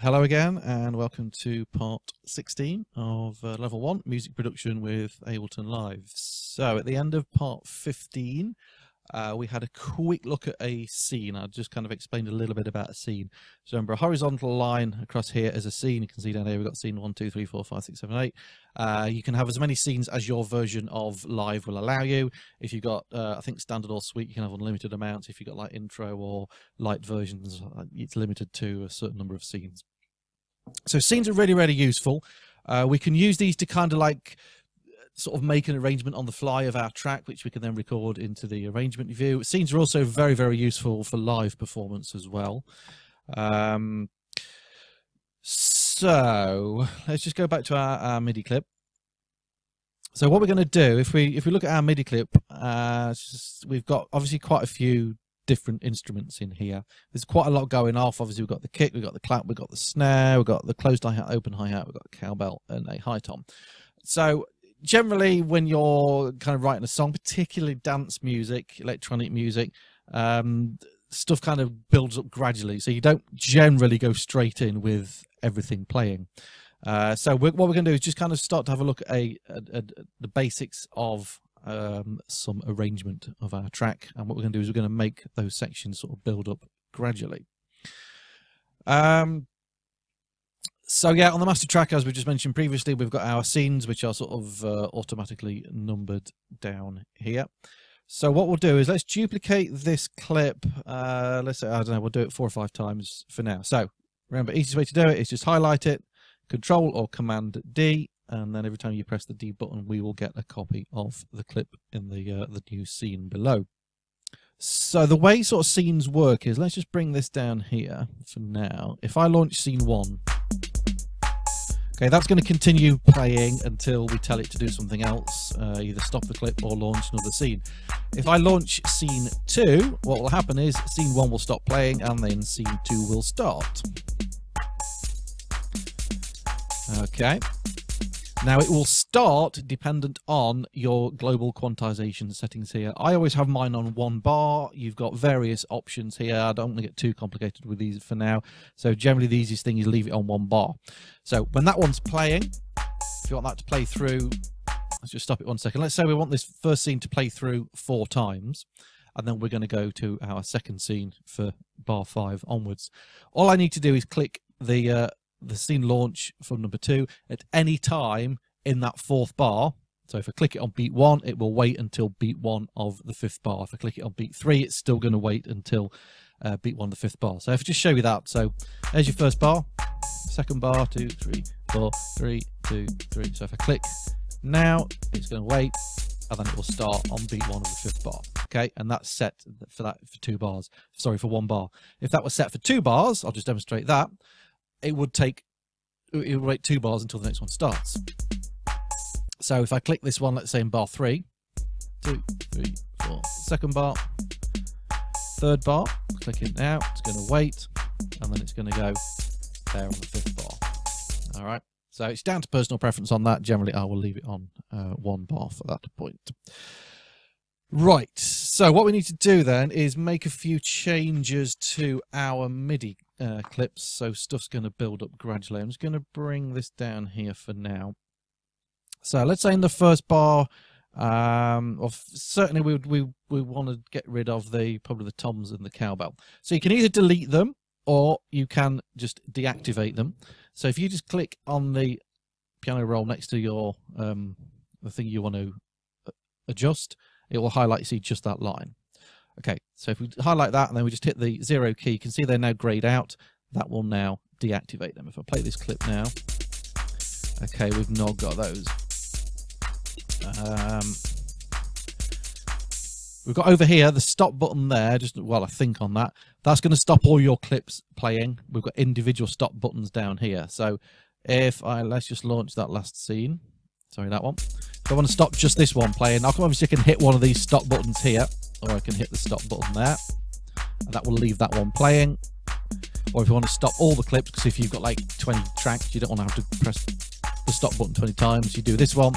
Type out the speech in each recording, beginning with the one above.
Hello again, and welcome to part 16 of level 1 music production with Ableton Live. So at the end of part 15 we had a quick look at a scene. I just kind of explained a little bit about a scene. So remember, a horizontal line across here is a scene. You can see down here we've got scene 1, 2, 3, 4, 5, 6, 7, 8. You can have as many scenes as your version of Live will allow you. If you've got I think standard or suite, you can have unlimited amounts. If you've got like intro or light versions, it's limited to a certain number of scenes. So scenes are really useful. We can use these to kind of like sort of make an arrangement on the fly of our track, which we can then record into the arrangement view. Scenes are also very useful for live performance as well. So let's just go back to our MIDI clip. So what we're going to do, if we look at our MIDI clip, we've got obviously quite a few different instruments in here. There's quite a lot going off. Obviously we've got the kick, we've got the clap, we've got the snare, we've got the closed hi-hat, open hi-hat, we've got a cowbell and a high tom. So generally when you're kind of writing a song, particularly dance music, electronic music, stuff kind of builds up gradually, so you don't generally go straight in with everything playing. So what we're going to do is just kind of start to have a look at the basics of some arrangement of our track, and what we're going to do is we're going to make those sections sort of build up gradually. So yeah, on the master track, as we just mentioned previously, we've got our scenes which are sort of automatically numbered down here. So what we'll do is let's duplicate this clip. Let's say, I don't know, we'll do it 4 or 5 times for now. So remember, easiest way to do it is just highlight it, Control or Command D, and then every time you press the D button, we will get a copy of the clip in the new scene below. So the way sort of scenes work is, let's just bring this down here for now. If I launch scene 1, okay, that's going to continue playing until we tell it to do something else, either stop the clip or launch another scene. If I launch scene 2, what will happen is scene 1 will stop playing and then scene 2 will start. Okay. Now it will start dependent on your global quantization settings here. I always have mine on 1 bar. You've got various options here. I don't want to get too complicated with these for now. So generally the easiest thing is leave it on 1 bar. So when that one's playing, if you want that to play through, let's just stop it 1 second. Let's say we want this first scene to play through 4 times. And then we're going to go to our second scene for bar 5 onwards. All I need to do is click the scene launch from number 2 at any time in that 4th bar. So if I click it on beat 1, it will wait until beat 1 of the 5th bar. If I click it on beat 3, it's still going to wait until beat 1 of the 5th bar. So if I just show you that, so there's your first bar, second bar, 2, 3, 4, 3, 2, 3. So if I click now, it's going to wait, and then it will start on beat 1 of the 5th bar. Okay, and that's set for that for 2 bars. Sorry, for 1 bar. If that was set for 2 bars, I'll just demonstrate that. It would wait 2 bars until the next one starts. So if I click this one, let's say in bar 3, 2, 3, 4, second bar, 3rd bar, click it now, it's going to wait, and then it's going to go there on the 5th bar. All right, so it's down to personal preference on that. Generally, I will leave it on 1 bar for that point. Right, so what we need to do then is make a few changes to our MIDI clips, so stuff's going to build up gradually. I'm just going to bring this down here for now. So let's say in the first bar, certainly we want to get rid of probably the toms and the cowbell. So you can either delete them or you can just deactivate them. So if you just click on the piano roll next to your the thing you want to adjust, it will highlight, see, just that line. Okay, so if we highlight that and then we just hit the 0 key, you can see they're now grayed out. That will now deactivate them. If I play this clip now, okay, we've not got those. We've got over here the stop button there, just while I think on that. That's going to stop all your clips playing. We've got individual stop buttons down here. So if let's just launch that last scene. Sorry, that one. If I want to stop just this one playing, I can obviously hit one of these stop buttons here, or I can hit the stop button there, and that will leave that one playing. Or if you want to stop all the clips, because if you've got like 20 tracks, you don't want to have to press the stop button 20 times, you do this one,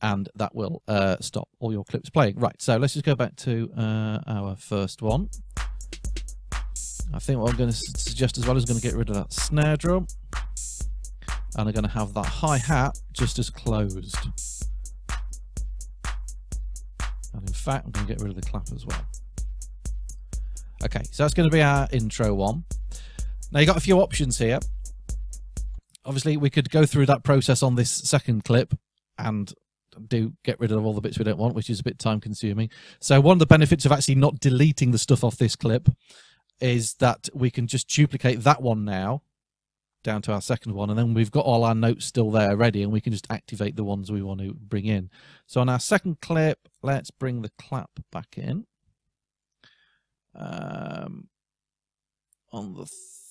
and that will stop all your clips playing. Right, so let's just go back to our first one. I think what I'm going to suggest as well is going to get rid of that snare drum, and I'm going to have that hi-hat just as closed. And in fact, I'm going to get rid of the clap as well. Okay, so that's going to be our intro one. Now you've got a few options here. Obviously, we could go through that process on this second clip and get rid of all the bits we don't want, which is a bit time consuming. So one of the benefits of actually not deleting the stuff off this clip is that we can just duplicate that one now down to our second one, and then we've got all our notes still there ready, and we can just activate the ones we want to bring in. So on our second clip, let's bring the clap back in. On the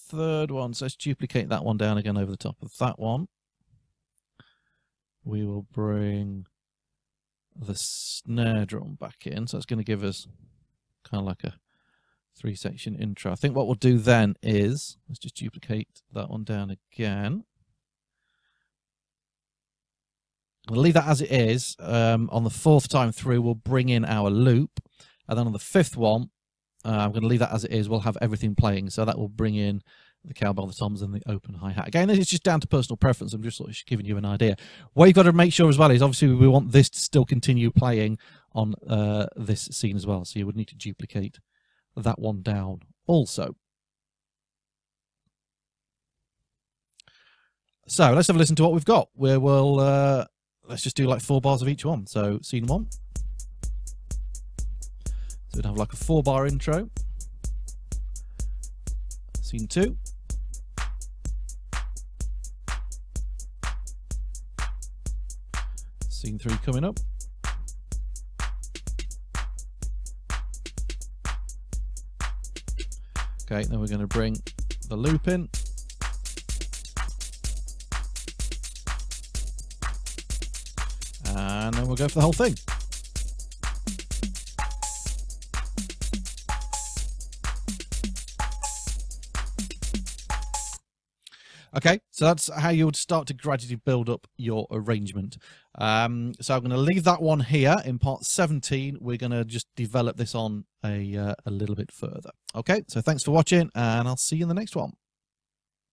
third one, so let's duplicate that one down again over the top of that one. We will bring the snare drum back in, so it's going to give us kind of like a 3-section intro. I think what we'll do then is, let's just duplicate that one down again. We'll leave that as it is. On the fourth time through, we'll bring in our loop, and then on the fifth one, I'm going to leave that as it is. We'll have everything playing, so that will bring in the cowbell, the toms, and the open hi-hat. Again, it's just down to personal preference. I'm just sort of giving you an idea. What you've got to make sure as well is, obviously, we want this to still continue playing on this scene as well, so you would need to duplicate that one down also. So let's have a listen to what we've got. We will let's just do like 4 bars of each one. So scene 1. So we'd have like a 4-bar intro. Scene 2. Scene 3 coming up. Okay, then we're going to bring the loop in. And then we'll go for the whole thing. Okay, so that's how you would start to gradually build up your arrangement. So I'm going to leave that one here. In part 17, we're going to just develop this on a little bit further. Okay, so thanks for watching, and I'll see you in the next one.